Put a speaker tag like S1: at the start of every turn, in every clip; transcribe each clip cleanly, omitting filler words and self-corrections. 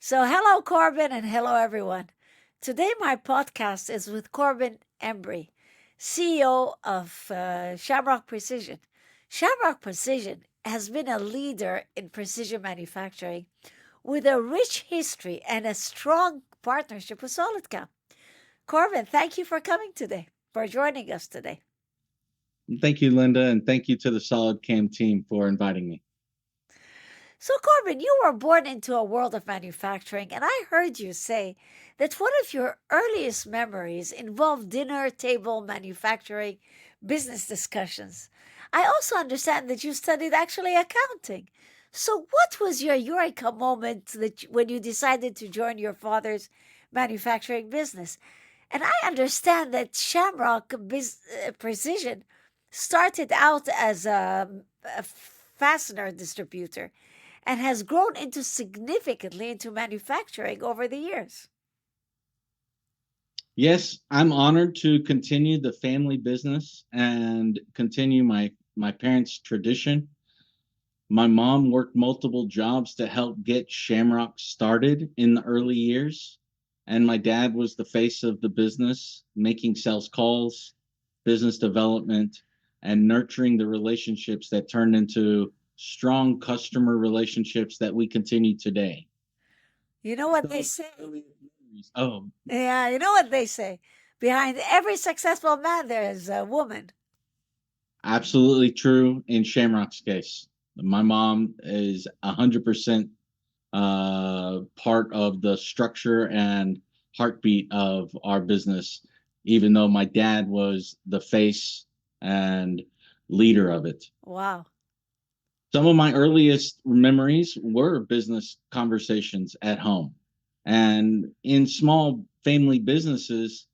S1: So, hello, Corbin, and hello, everyone. Today, my podcast is with Corbin Embrey, CEO of Shamrock Precision. Shamrock Precision has been a leader in precision manufacturing with a rich history and a strong partnership with SolidCAM. Corbin, thank you for coming today, for joining us today.
S2: Thank you, Linda, and thank you to the SolidCAM team for inviting me.
S1: So, Corbin, you were born into a world of manufacturing, and I heard you say that one of your earliest memories involved dinner table manufacturing business discussions. I also understand that you studied actually accounting. So, what was your eureka moment when you decided to join your father's manufacturing business? And I understand that Precision started out as a fastener distributor and has grown into significantly into manufacturing over the years.
S2: Yes, I'm honored to continue the family business and continue my parents' tradition. My mom worked multiple jobs to help get Shamrock started in the early years, and my dad was the face of the business, making sales calls, business development, and nurturing the relationships that turned into strong customer relationships that we continue today.
S1: You know what they
S2: So,
S1: say?
S2: oh,
S1: Yeah, you know what they say. Behind every successful man, there is a woman.
S2: absolutely true in Shamrock's case. My mom is 100% part of the structure and heartbeat of our business, even though my dad was the face and leader of it.
S1: Wow.
S2: Some of my earliest memories were business conversations at home. And in small family businesses,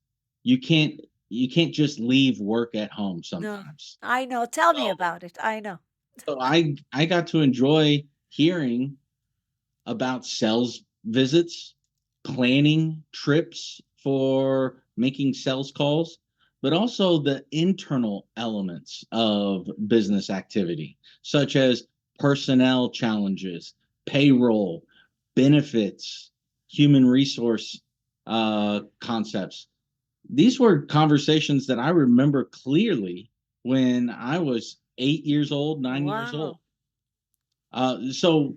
S2: you can't you can't just leave work at home
S1: No,
S2: sometimes.
S1: I know. Tell me
S2: So,
S1: about it. I know.
S2: so I got to enjoy hearing about sales visits, planning trips for making sales calls, but also the internal elements of business activity, such as personnel challenges, payroll, benefits, human resource concepts. These were conversations that I remember clearly when I was 8 years old, 9 years old.
S1: Wow.
S2: So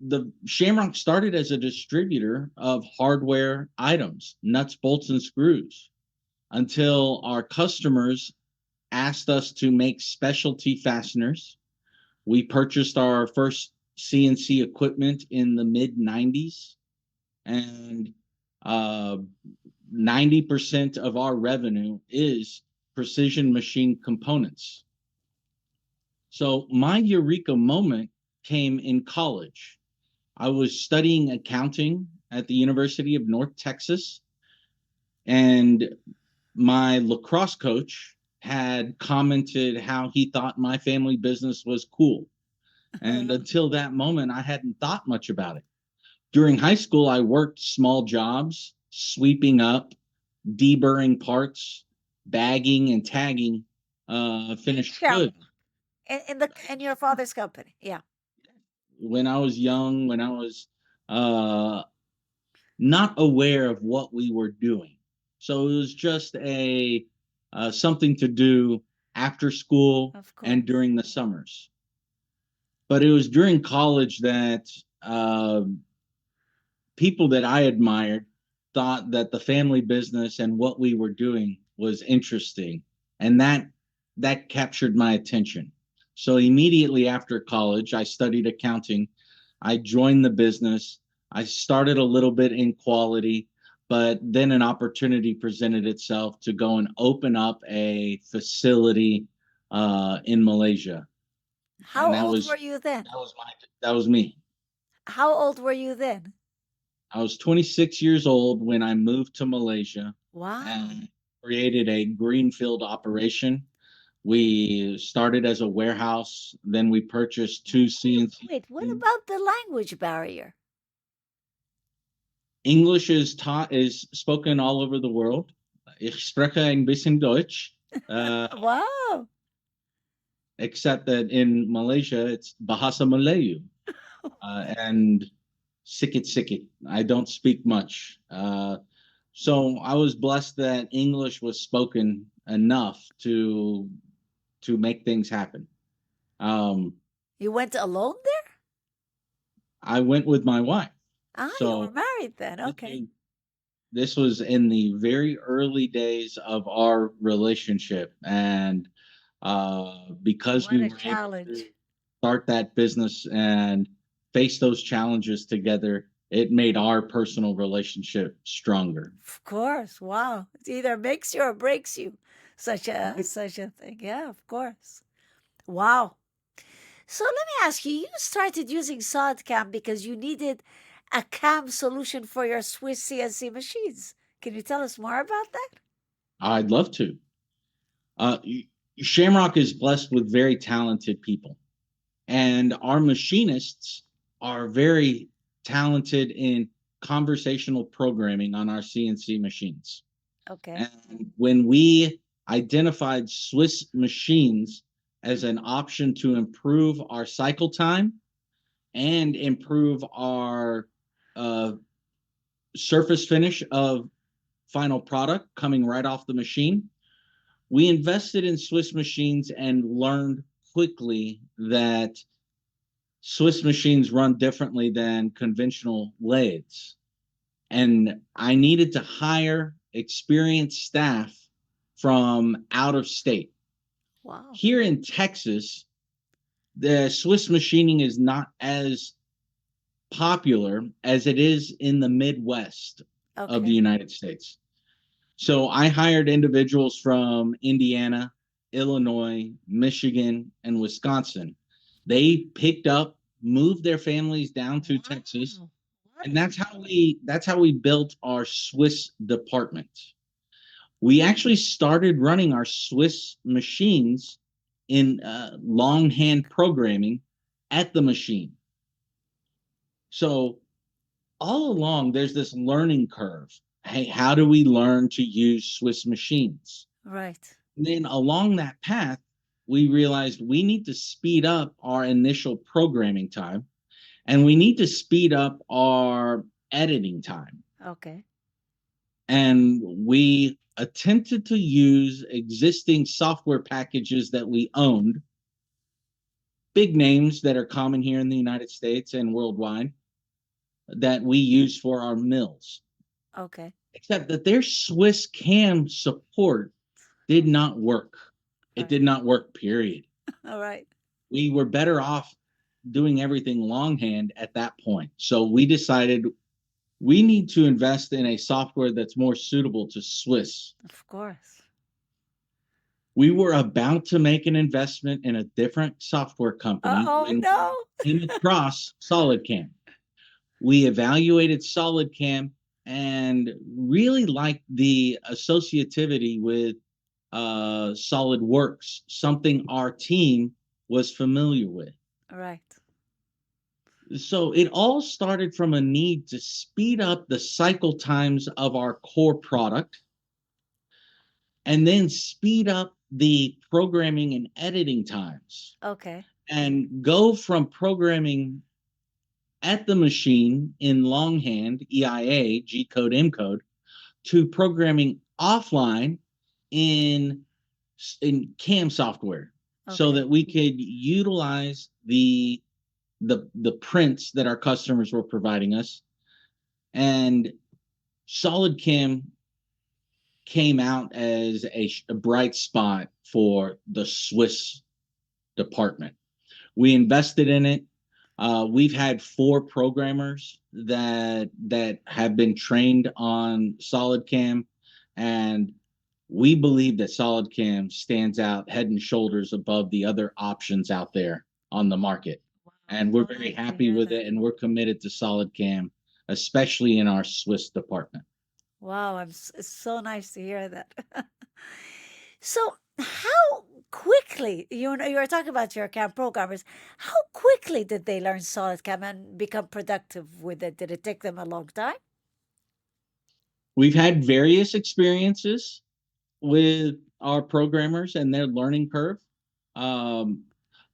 S2: the Shamrock started as a distributor of hardware items, nuts, bolts, and screws, until our customers asked us to make specialty fasteners. We purchased our first CNC equipment in the mid 90s, and uh, 90% of our revenue is precision machine components. So my eureka moment came in college. I was studying accounting at the University of North Texas, and my lacrosse coach had commented how he thought my family business was cool. And until that moment, I hadn't thought much about it. During high school, I worked small jobs, sweeping up, deburring parts, bagging, and tagging finished
S1: Shamrock.
S2: goods.
S1: In your father's company. Yeah.
S2: When I was young, when I was uh, not aware of what we were doing. So it was just a something to do after school
S1: Of
S2: and
S1: course.
S2: during the summers. But it was during college that people that I admired thought that the family business and what we were doing was interesting, and that captured my attention. So immediately after college, I studied accounting. I joined the business. I started a little bit in quality, but then an opportunity presented itself to go and open up a facility in Malaysia,
S1: How
S2: and
S1: old were you then?
S2: that was me.
S1: How old were you then?
S2: I was 26 years old when I moved to Malaysia
S1: Wow.
S2: and created a greenfield operation. We started as a warehouse, then we purchased two CNC
S1: Wait, what
S2: machines.
S1: about the language barrier?
S2: English is spoken all over the world. Ich spreche ein bisschen Deutsch, uh,
S1: Wow.
S2: except that in Malaysia it's Bahasa Melayu. And sick it. I don't speak much. So I was blessed that English was spoken enough to make things happen. Um,
S1: You went alone there?
S2: I went with my wife.
S1: Ah, you were
S2: So
S1: married then.
S2: this
S1: Okay.
S2: was, this was in the very early days of our relationship, and because
S1: What
S2: we
S1: a
S2: were able to
S1: challenge.
S2: start that business and face those challenges together, it made our personal relationship stronger.
S1: Of course. Wow. It either makes you or breaks you. Such a thing. Yeah, of course. Wow. So let me ask you, you started using SolidCAM because you needed a CAM solution for your Swiss CNC machines. Can you tell us more about that?
S2: I'd love to. Uh, Shamrock is blessed with very talented people, and our machinists are very talented in conversational programming on our CNC machines.
S1: Okay.
S2: And when we identified Swiss machines as an option to improve our cycle time and improve our uh, surface finish of final product coming right off the machine, we invested in Swiss machines and learned quickly that Swiss machines run differently than conventional lathes. And I needed to hire experienced staff from out of state.
S1: Wow.
S2: Here in Texas, the Swiss machining is not as popular as it is in the Midwest of the
S1: Okay.
S2: United States. So I hired individuals from Indiana, Illinois, Michigan, and Wisconsin. They picked up, moved their families down to Texas,
S1: Wow.
S2: and
S1: Wonderful.
S2: that's how we built our Swiss department. We actually started running our Swiss machines in longhand programming at the machine. So all along, there's this learning curve. Hey, how do we learn to use Swiss machines?
S1: Right.
S2: And then along that path, we realized we need to speed up our initial programming time and we need to speed up our editing time.
S1: Okay.
S2: And we attempted to use existing software packages that we owned, big names that are common here in the United States and worldwide, that we use for our mills.
S1: Okay.
S2: Except that their Swiss CAM support did not work. It
S1: Right.
S2: did not work, period.
S1: All right.
S2: We were better off doing everything longhand at that point. So we decided we need to invest in a software that's more suitable to Swiss.
S1: Of course.
S2: We were about to make an investment in a different software company
S1: Oh
S2: when we
S1: no.
S2: came across SolidCAM. We evaluated SolidCAM and really liked the associativity with SolidWorks, something our team was familiar with.
S1: Right.
S2: So it all started from a need to speed up the cycle times of our core product and then speed up the programming and editing times
S1: Okay.
S2: and go from programming at the machine in longhand, EIA, G code, M code, to programming offline in CAM software so
S1: Okay.
S2: that we could utilize the prints that our customers were providing us. And SolidCAM came out as a bright spot for the Swiss department. We invested in it. We've had 4 programmers that have been trained on SolidCAM, and we believe that SolidCAM stands out head and shoulders above the other options out there on the market.
S1: Wow.
S2: And we're
S1: So
S2: very
S1: nice to
S2: happy
S1: hear
S2: with
S1: that.
S2: it, and we're committed to SolidCAM, especially in our Swiss department.
S1: Wow, it's so nice to hear that. So, how quickly, you were talking about your CAM programmers, how quickly did they learn SolidCAM and become productive with it? Did it take them a long time?
S2: We've had various experiences with our programmers and their learning curve. Um,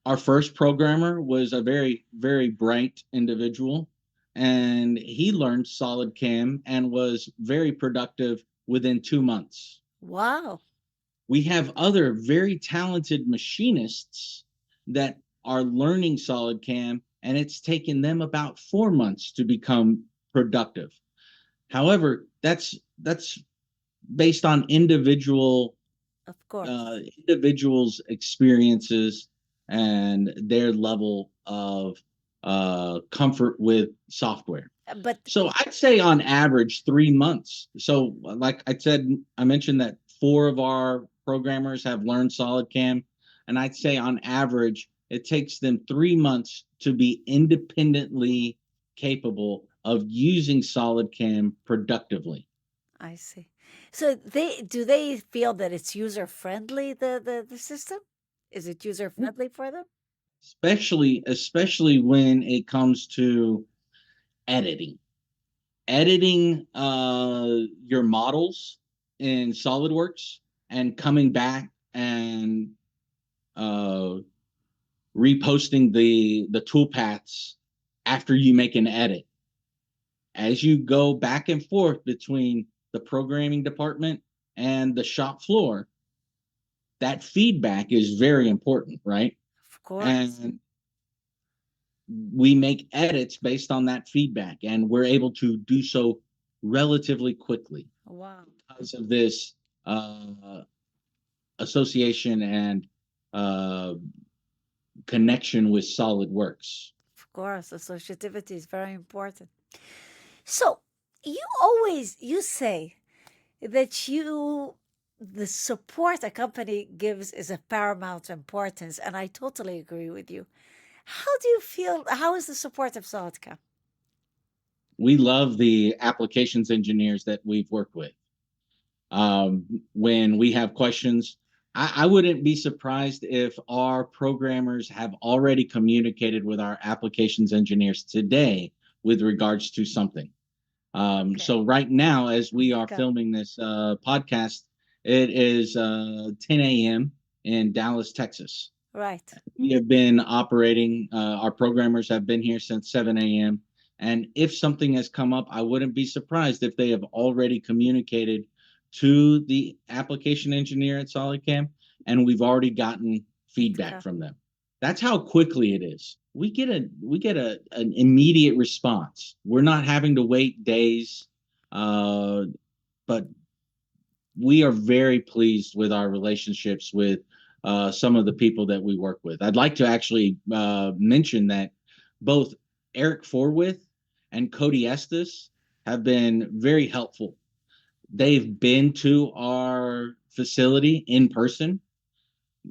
S2: our first programmer was a very, very bright individual. and he learned SolidCAM and was very productive within 2 months.
S1: Wow.
S2: We have other very talented machinists that are learning SolidCAM, and it's taken them about 4 months to become productive. However, that's based on
S1: Of course.
S2: individuals' experiences and their level of comfort with software.
S1: But
S2: So I'd say on average 3 months. So like I said, I mentioned that four of our programmers have learned SolidCAM, and I'd say on average it takes them 3 months to be independently capable of using SolidCAM productively.
S1: I see. So they feel that it's user friendly, the system? Is it user friendly for them?
S2: Especially when it comes to editing. Editing your models in SolidWorks and coming back and uh, reposting the toolpaths after you make an edit. As you go back and forth between the programming department and the shop floor, that feedback is very important, right?
S1: Of course.
S2: And we make edits based on that feedback, and we're able to do so relatively quickly
S1: Wow.
S2: because of this uh, association and uh, connection with SolidWorks.
S1: Of course. Associativity is very important. So you say that the support a company gives is of paramount importance, and I totally agree with you. How do you feel? How is the support of SolidCAM?
S2: We love the applications engineers that we've worked with. When we have questions, I wouldn't be surprised if our programmers have already communicated with our applications engineers today with regards to something.
S1: Okay.
S2: So right now, as we are
S1: Okay.
S2: filming this podcast, it is 10 a.m. in Dallas, Texas.
S1: Right.
S2: We have been operating, our programmers have been here since 7 a.m. And if something has come up, I wouldn't be surprised if they have already communicated to the application engineer at SolidCAM, and we've already gotten feedback
S1: Okay.
S2: from them. That's how quickly it is. We get an immediate response. We're not having to wait days, but we are very pleased with our relationships with some of the people that we work with. I'd like to actually mention that both Eric Forwith and Cody Estes have been very helpful. They've been to our facility in person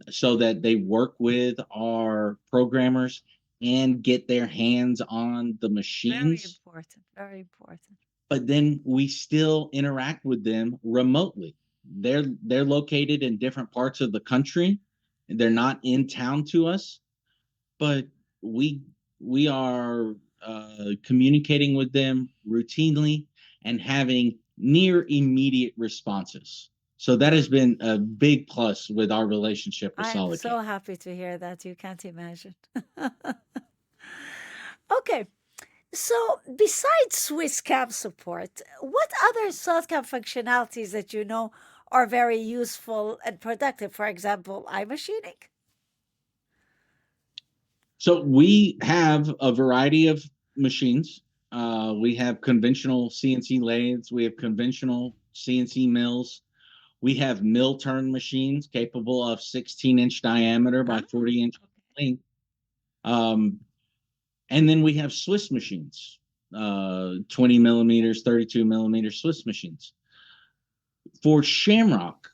S2: so that they work with our programmers and get their hands on the
S1: Very
S2: machines,
S1: important. Very important.
S2: but then we still interact with them remotely. They're located in different parts of the country. They're not in town to us, but we we are communicating with them routinely and having near immediate responses. So that has
S1: Wow.
S2: been a big plus with our relationship with
S1: I am
S2: SolidCAM.
S1: so happy to hear that. You can't imagine. Okay. So, besides Swiss CAM support, what other SolidCAM functionalities that you know are very useful and productive? For example, iMachining?
S2: So we have a variety of machines. We have conventional CNC lathes. We have conventional CNC mills. We have mill turn machines capable of 16-inch diameter by
S1: Ah,
S2: 40-inch
S1: okay.
S2: length. Um, and then we have Swiss machines, 20 millimeters, 32 millimeter Swiss machines. For Shamrock,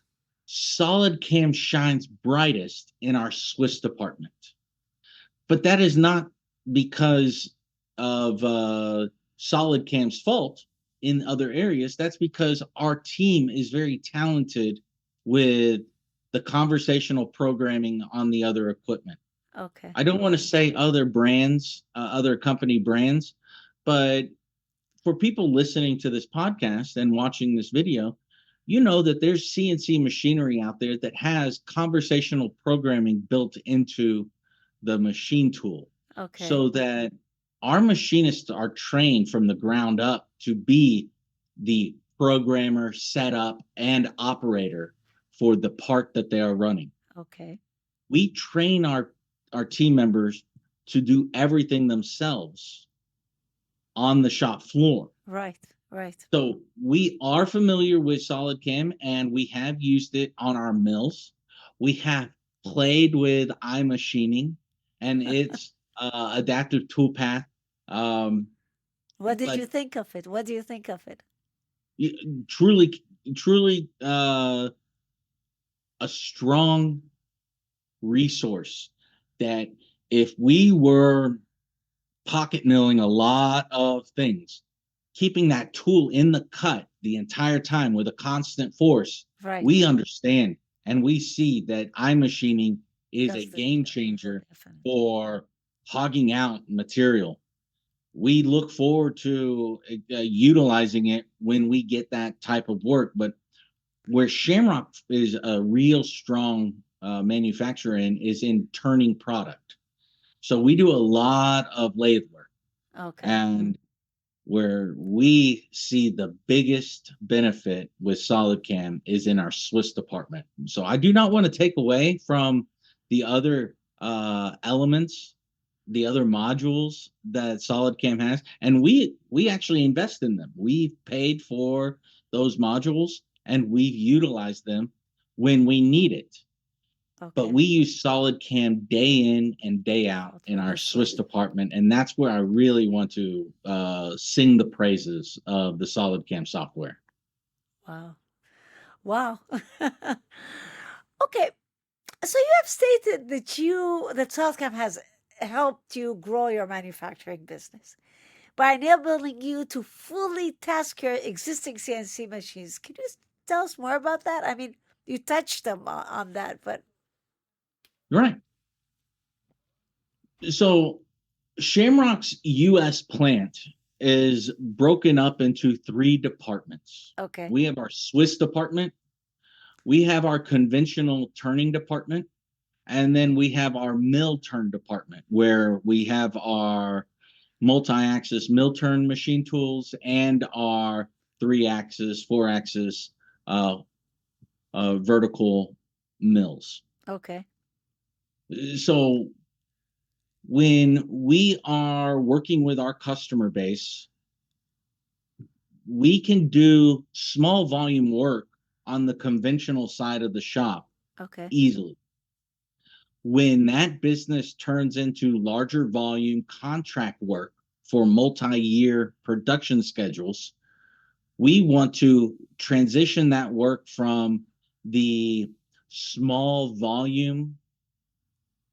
S2: SolidCAM shines brightest in our Swiss department. But that is not because of SolidCAM's fault in other areas. That's because our team is very talented with the conversational programming on the other equipment.
S1: Okay.
S2: I don't want to say other brands, other company brands, but for people listening to this podcast and watching this video, you know that there's CNC machinery out there that has conversational programming built into the machine tool
S1: Okay.
S2: so that our machinists are trained from the ground up to be the programmer, setup, and operator for the part that they are running.
S1: Okay.
S2: We train our team members to do everything themselves on the shop floor.
S1: Right. Right.
S2: So we are familiar with SolidCAM and we have used it on our mills. We have played with iMachining and its adaptive toolpath. Um,
S1: What did
S2: but
S1: you think of it? What do you think of it?
S2: truly, truly a strong resource that if we were pocket milling a lot of things, keeping that tool in the cut the entire time with a constant force,
S1: Right.
S2: we understand and we see that iMachining is a
S1: Does the
S2: game
S1: job.
S2: changer
S1: Definitely.
S2: for hogging out material. We look forward to utilizing it when we get that type of work. But where Shamrock is a real strong manufacturer in is in turning product. So we do a lot of lathe work.
S1: Okay.
S2: And where we see the biggest benefit with SolidCAM is in our Swiss department. So I do not want to take away from the other elements, the other modules that SolidCAM has, and we actually invest in them. We've paid for those modules and we've utilized them when we need it. But
S1: Okay.
S2: we use SolidCAM day in and day out in
S1: For
S2: our
S1: the
S2: Swiss
S1: Swiss.
S2: department, and that's where I really want to sing the praises of the SolidCAM software.
S1: Wow. Wow. Okay. So you have stated that SolidCAM has helped you grow your manufacturing business by enabling you to fully task your existing CNC machines. Can you tell us more about that? I mean, you touched them on that, but
S2: Right. So Shamrock's US plant is broken up into three departments.
S1: okay.
S2: We have our Swiss department, we have our conventional turning department, and then we have our mill turn department where we have our multi-axis mill turn machine tools and our 3-axis, 4-axis vertical mills.
S1: Okay.
S2: So when we are working with our customer base, we can do small volume work on the conventional side of the shop
S1: Okay.
S2: easily. When that business turns into larger volume contract work for multi-year production schedules, we want to transition that work from the small volume,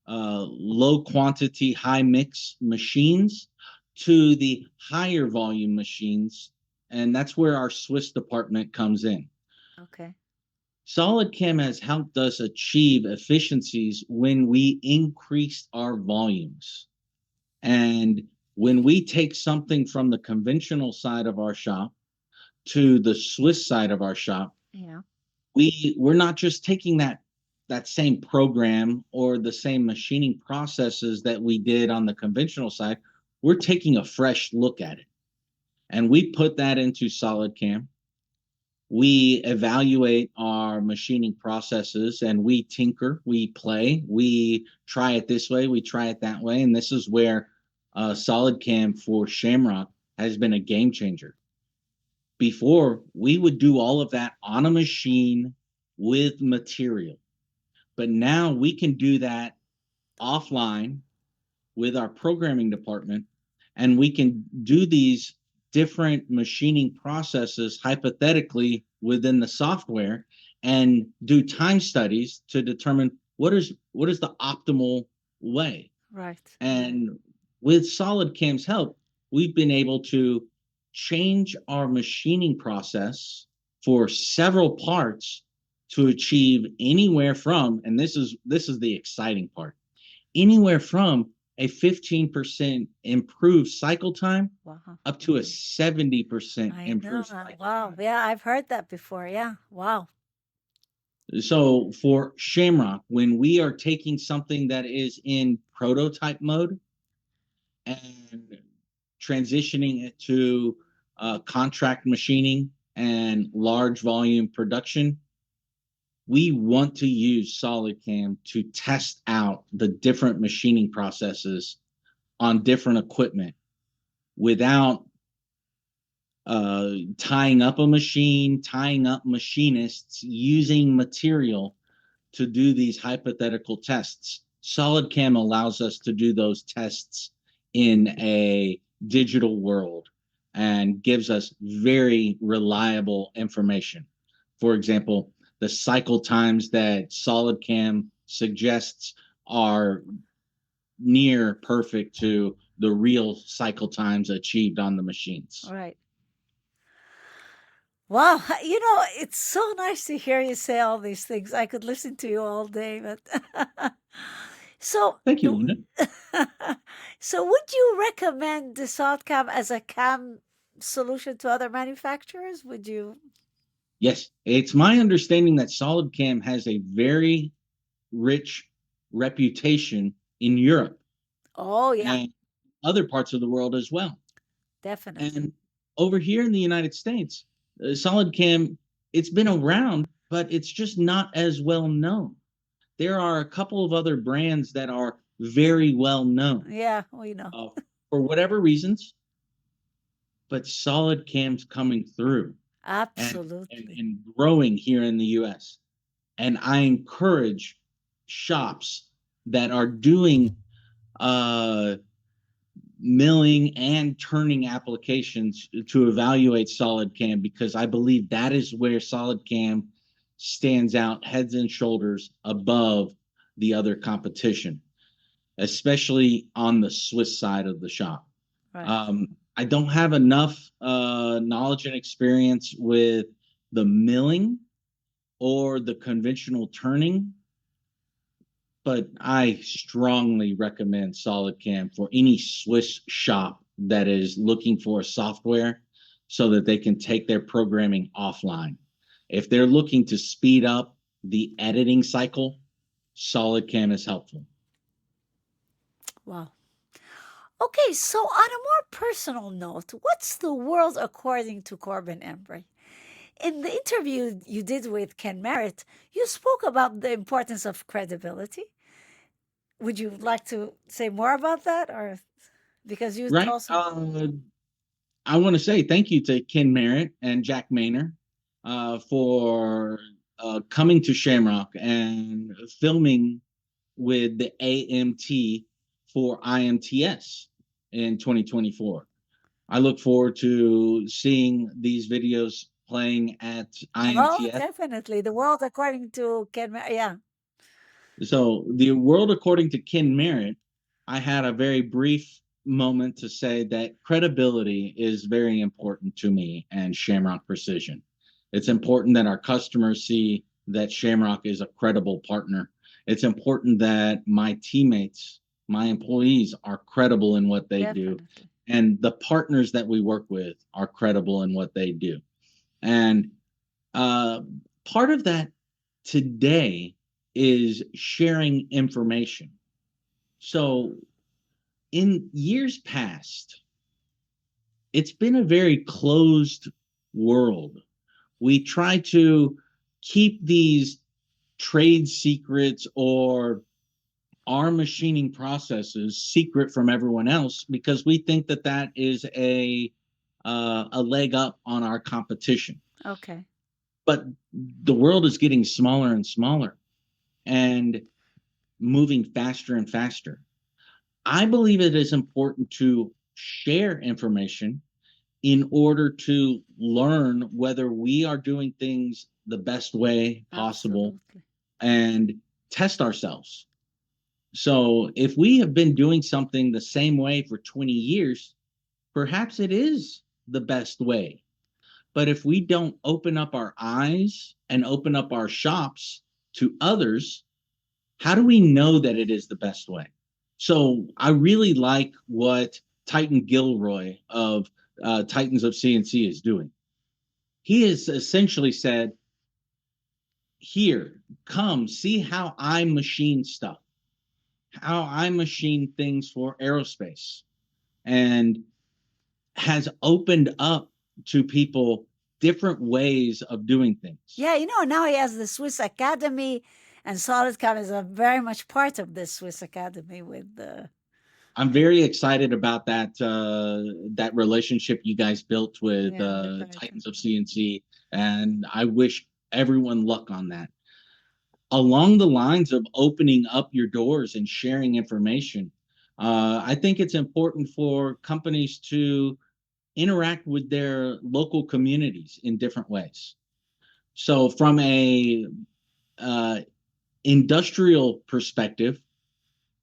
S2: low quantity, high mix machines to the higher volume machines. And that's where our Swiss department comes in.
S1: Okay.
S2: SolidCAM has helped us achieve efficiencies when we increase our volumes. And when we take something from the conventional side of our shop to the Swiss side of our shop,
S1: Yeah.
S2: we're not just taking that same program or the same machining processes that we did on the conventional side. We're taking a fresh look at it. And we put that into SolidCAM. We evaluate our machining processes and we tinker, we play, we try it this way, we try it that way. And this is where SolidCAM for Shamrock has been a game changer. Before, we would do all of that on a machine with material. But now we can do that offline with our programming department, and we can do these different machining processes hypothetically within the software and do time studies to determine what is the optimal way.
S1: Right.
S2: And with SolidCAM's help, we've been able to change our machining process for several parts to achieve anywhere from, and this is the exciting part, anywhere from a 15% improved cycle time
S1: Wow.
S2: up to a 70%
S1: I know.
S2: improved cycle
S1: Wow.
S2: time.
S1: Yeah, I've heard that before. Yeah. Wow.
S2: So for Shamrock, when we are taking something that is in prototype mode and transitioning it to contract machining and large volume production, we want to use SolidCAM to test out the different machining processes on different equipment without tying up a machine, tying up machinists, using material to do these hypothetical tests. SolidCAM allows us to do those tests in a digital world and gives us very reliable information. For example, the cycle times that SolidCAM suggests are near perfect to the real cycle times achieved on the machines.
S1: Right. Wow, it's so nice to hear you say all these things. I could listen to you all day, but so
S2: Thank you, Linda.
S1: so would you recommend the SolidCAM as a CAM solution to other manufacturers? Would you?
S2: Yes, it's my understanding that SolidCAM has a very rich reputation in Europe
S1: Oh, yeah,
S2: and other parts of the world as well.
S1: definitely.
S2: And over here in the United States, SolidCAM, it's been around, but it's just not as well known. There are a couple of other brands that are very well known
S1: Yeah, we know.
S2: uh, for whatever reasons, but SolidCAM's coming through
S1: Absolutely.
S2: and growing here in the US. And I encourage shops that are doing uh, milling and turning applications to evaluate SolidCAM, because I believe that is where SolidCAM stands out heads and shoulders above the other competition, especially on the Swiss side of the shop.
S1: Right.
S2: I don't have enough knowledge and experience with the milling or the conventional turning, but I strongly recommend SolidCAM for any Swiss shop that is looking for a software so that they can take their programming offline. If they're looking to speed up the editing cycle, SolidCAM is helpful.
S1: Wow. Okay, so on a more personal note, what's the world according to Corbin Embrey? In the interview you did with Ken Merritt, you spoke about the importance of credibility. Would you like to say more about that, or because you
S2: Right?
S1: also?
S2: I want to say thank you to Ken Merritt and Jack Maynor for coming to Shamrock and filming with the AMT for IMTS in 2024. I look forward to seeing these videos playing at
S1: Oh,
S2: IMTS.
S1: definitely. The world according to Ken Merritt. Yeah.
S2: So, the world according to Ken Merritt, I had a very brief moment to say that credibility is very important to me and Shamrock Precision. It's important that our customers see that Shamrock is a credible partner. It's important that my teammates, my employees are credible in what they do,
S1: Definitely.
S2: and the partners that we work with are credible in what they do. And uh, part of that today is sharing information. So, in years past, it's been a very closed world. We try to keep these trade secrets or our machining processes secret from everyone else because we think that that is a leg up on our competition.
S1: Okay.
S2: But the world is getting smaller and smaller and moving faster and faster. I believe it is important to share information in order to learn whether we are doing things the best way possible
S1: Absolutely.
S2: and test ourselves. So, if we have been doing something the same way for 20 years, perhaps it is the best way. But if we don't open up our eyes and open up our shops to others, how do we know that it is the best way? So I really like what Titan Gilroy of Titans of CNC is doing. He has essentially said, here, come see how I machine stuff, how I machine things for aerospace. And has opened up to people different ways of doing things.
S1: Yeah, now he has the Swiss Academy, and SolidCAM is a very much part of this Swiss Academy with the.
S2: I'm very excited about that relationship you guys built with
S1: Yeah, we're very
S2: Titans of
S1: thankful.
S2: CNC, and I wish everyone luck on that. Along the lines of opening up your doors and sharing information, I think it's important for companies to interact with their local communities in different ways. So, from a uh, industrial perspective,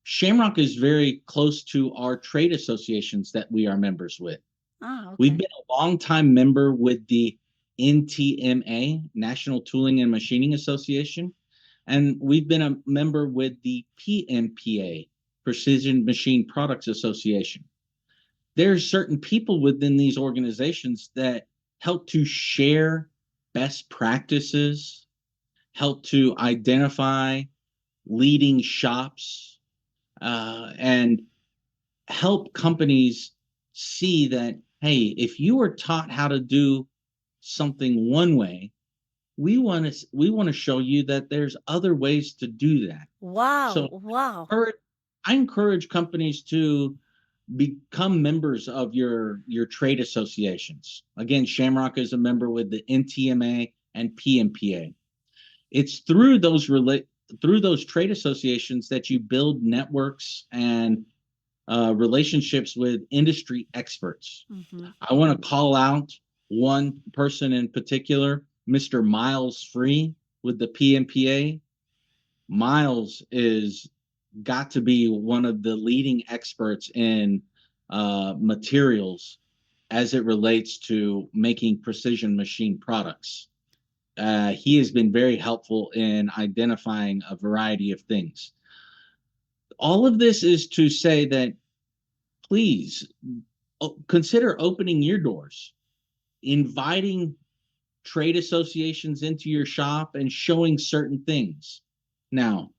S2: Shamrock is very close to our trade associations that we are members with.
S1: Ah,
S2: We've
S1: okay.
S2: been a long-time member with the NTMA, National Tooling and Machining Association, and we've been a member with the PMPA, Precision Machine Products Association. There's certain people within these organizations that help to share best practices, help to identify leading shops, and help companies see that, hey, if you were taught how to do something one way, we want to show you that there's other ways to do that.
S1: Wow,
S2: So
S1: wow.
S2: I encourage companies to become members of your trade associations. Again, Shamrock is a member with the NTMA and PMPA. It's through those trade associations that you build networks and relationships with industry experts.
S1: Hmm.
S2: I want to call out one person in particular, Mr. Miles Free with the PMPA. Miles is got to be one of the leading experts in materials as it relates to making precision machine products. He has been very helpful in identifying a variety of things. All of this is to say that please consider opening your doors, inviting trade associations into your shop and showing certain things. Now,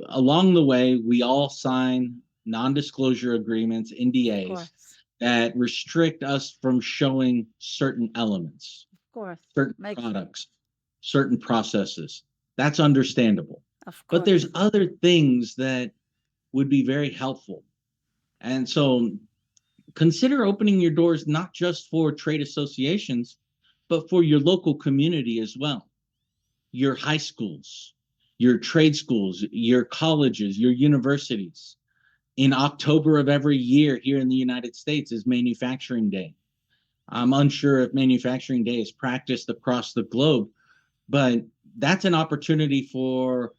S2: along the way, we all sign non disclosure agreements,
S1: Of
S2: NDAs,
S1: course.
S2: that restrict us from showing certain elements,
S1: Of course.
S2: certain
S1: Makes
S2: products, certain processes. That's understandable.
S1: of
S2: But there's
S1: course.
S2: other things that would be very helpful. And so consider opening your doors not just for trade associations, but for your local community as well. Your high schools, your trade schools, your colleges, your universities. In October of every year here in the United States is Manufacturing Day. I'm unsure if Manufacturing Day is practiced across the globe, but that's an opportunity for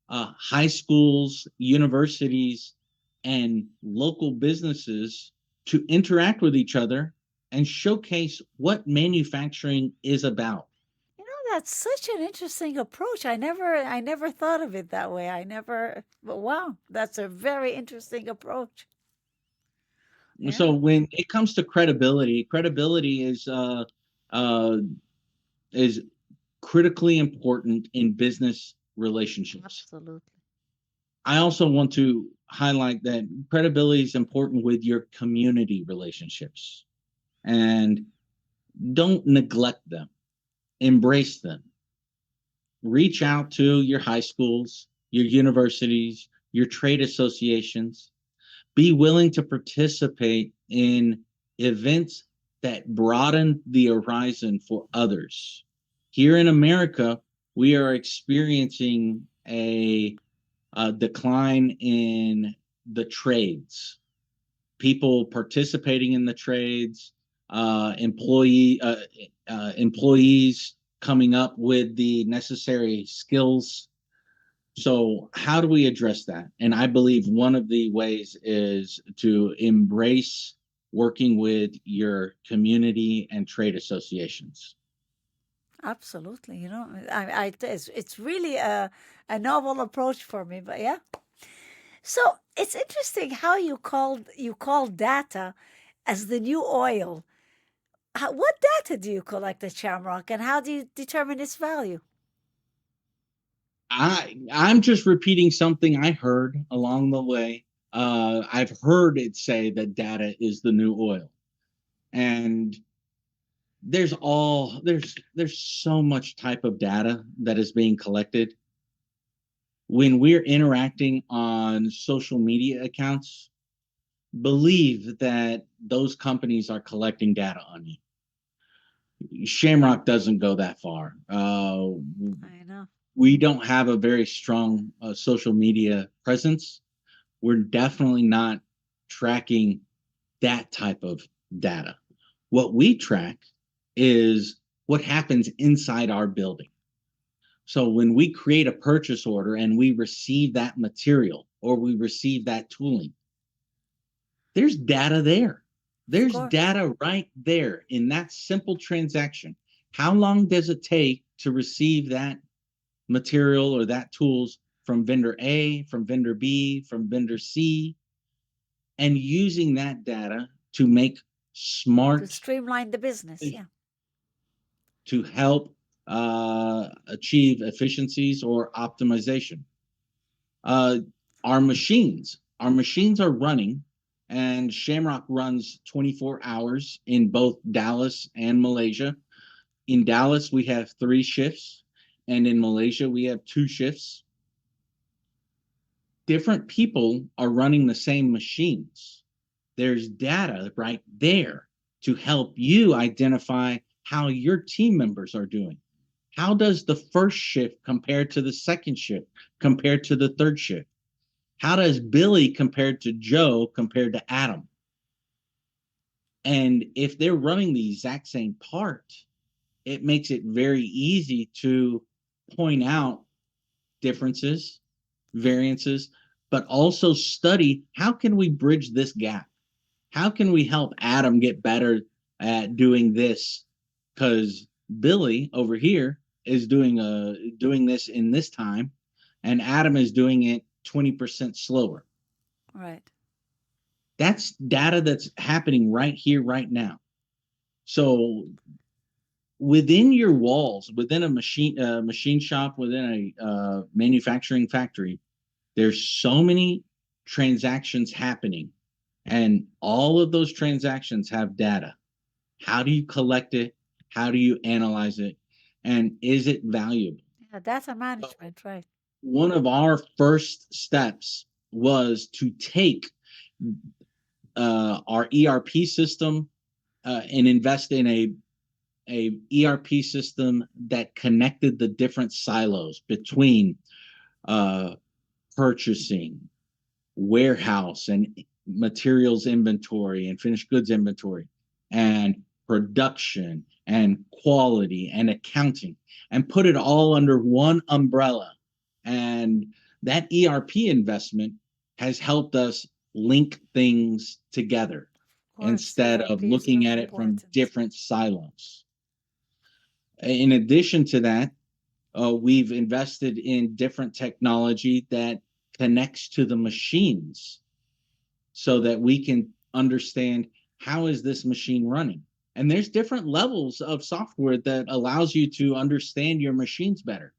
S2: high schools, universities, and local businesses to interact with each other and showcase what manufacturing is about.
S1: That's such an interesting approach. I never thought of it that way. But wow, that's a very interesting approach.
S2: So
S1: Yeah,
S2: when it comes to credibility, credibility uh, is critically important in business relationships.
S1: absolutely.
S2: I also want to highlight that credibility is important with your community relationships, and don't neglect them. Embrace them. Reach out to your high schools, your universities, your trade associations. Be willing to participate in events that broaden the horizon for others. Here in America, we are experiencing a decline in the trades, people participating in the trades, employees coming up with the necessary skills. So, how do we address that? And I believe one of the ways is to embrace working with your community and trade associations.
S1: Absolutely. It's really a novel approach for me. But yeah, so it's interesting how you call data as the new oil. What data do you collect at Shamrock, and how do you determine its value?
S2: I'm just repeating something I heard along the way. I've heard it say that data is the new oil. And there's so much type of data that is being collected. When we're interacting on social media accounts, believe that those companies are collecting data on you. Shamrock doesn't go that far.
S1: I know.
S2: We don't have a very strong social media presence. We're definitely not tracking that type of data. What we track is what happens inside our building. So when we create a purchase order and we receive that material or we receive that tooling, there's data there.
S1: Of
S2: There's
S1: course.
S2: data right there in that simple transaction. How long does it take to receive that material or that tools from vendor A, from vendor B, from vendor C, and using that data to make
S1: To
S2: smart,
S1: streamline the business. Yeah.
S2: to help achieve efficiencies or optimization. Uh, our machines are running, and Shamrock runs 24 hours in both Dallas and Malaysia. In Dallas, we have 3 shifts, and in Malaysia, we have 2 shifts. Different people are running the same machines. There's data right there to help you identify how your team members are doing. How does the first shift compare to the second shift, compared to the third shift? How does Billy compare to Joe compared to Adam? And if they're running the exact same part, it makes it very easy to point out differences, variances, but also study how can we bridge this gap? How can we help Adam get better at doing this? Because Billy over here is doing this in this time, and Adam is doing it 20% slower.
S1: Right.
S2: That's data that's happening right here, right now. So within your walls, within a machine shop, within a manufacturing factory, there's so many transactions happening, and all of those transactions have data. How do you collect it? How do you analyze it? And is it valuable?
S1: Yeah, data management, right.
S2: One of our first steps was to take our ERP system and invest in a ERP system that connected the different silos between uh, purchasing, warehouse, and materials inventory and finished goods inventory, and production and quality and accounting, and put it all under one umbrella. And that ERP investment has helped us link things together
S1: Of course,
S2: instead of
S1: ERP is
S2: looking
S1: very
S2: at it from
S1: important.
S2: different silos. In addition to that, we've invested in different technology that connects to the machines so that we can understand how is this machine running. And there's different levels of software that allows you to understand your machines better.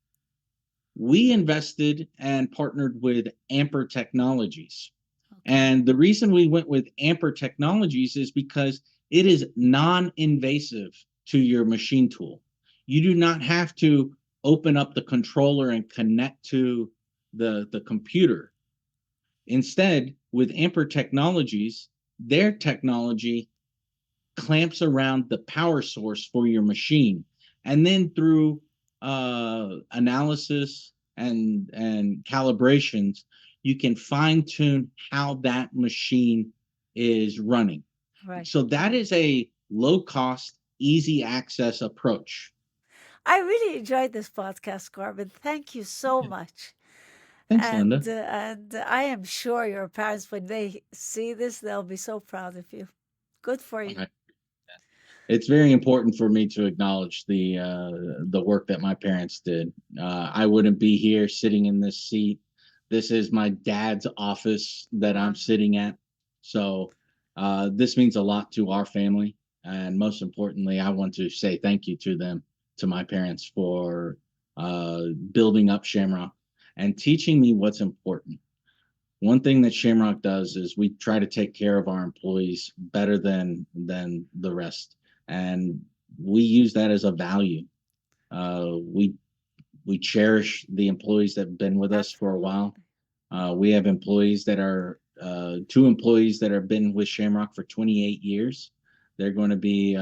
S2: We invested and partnered with Amper Technologies.
S1: Okay.
S2: And the reason we went with Amper Technologies is because it is non-invasive to your machine tool. You do not have to open up the controller and connect to the computer. Instead, with Amper Technologies, their technology clamps around the power source for your machine. And then through analysis and calibrations, you can fine tune how that machine is running.
S1: Right.
S2: So that is a low cost, easy access approach.
S1: I really enjoyed this podcast, Corbin. Thank you so much.
S2: Thanks, Linda.
S1: And I am sure your parents, when they see this, they'll be so proud of you. Good for you.
S2: Okay. It's very important for me to acknowledge the work that my parents did. I wouldn't be here sitting in this seat. This is my dad's office that I'm
S1: Wow.
S2: sitting at. So this means a lot to our family, and most importantly, I want to say thank you to them, to my parents, for building up Shamrock and teaching me what's important. one thing that Shamrock does is we try to take care of our employees better than the rest, and we use that as a value. We cherish the employees that have been with us for a while.
S1: Absolutely.
S2: We have employees that are two employees that have been with Shamrock for 28 years. They're going to be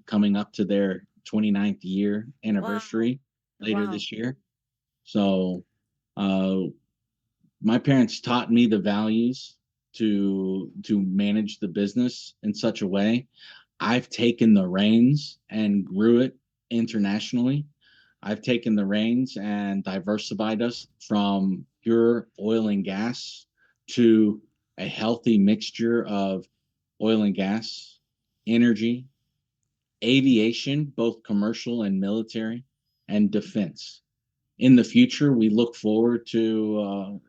S2: coming up to their 29th year
S1: Wow.
S2: anniversary later
S1: Wow.
S2: this year. So uh, my parents taught me the values to manage the business in such a way. I've taken the reins and grew it internationally. I've taken the reins and diversified us from pure oil and gas to a healthy mixture of oil and gas, energy, aviation, both commercial and military, and defense. In the future, we look forward to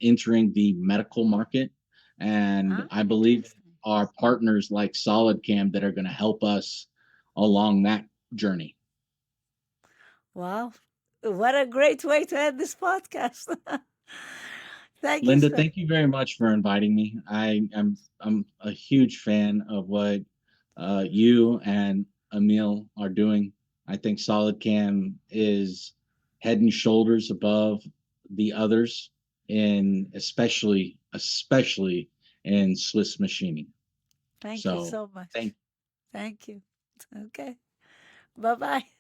S2: entering the medical market, and
S1: Ah,
S2: I believe
S1: interesting.
S2: our partners like SolidCAM that are going to help us along that journey.
S1: Wow. What a great way to end this podcast. Thank you,
S2: Linda,
S1: sir.
S2: thank you very much for inviting me. I'm a huge fan of what you and Emil are doing. I think SolidCAM is head and shoulders above the others, in especially in Swiss machining.
S1: Thank you
S2: So
S1: so much.
S2: thank
S1: Thank you. Okay. Bye bye.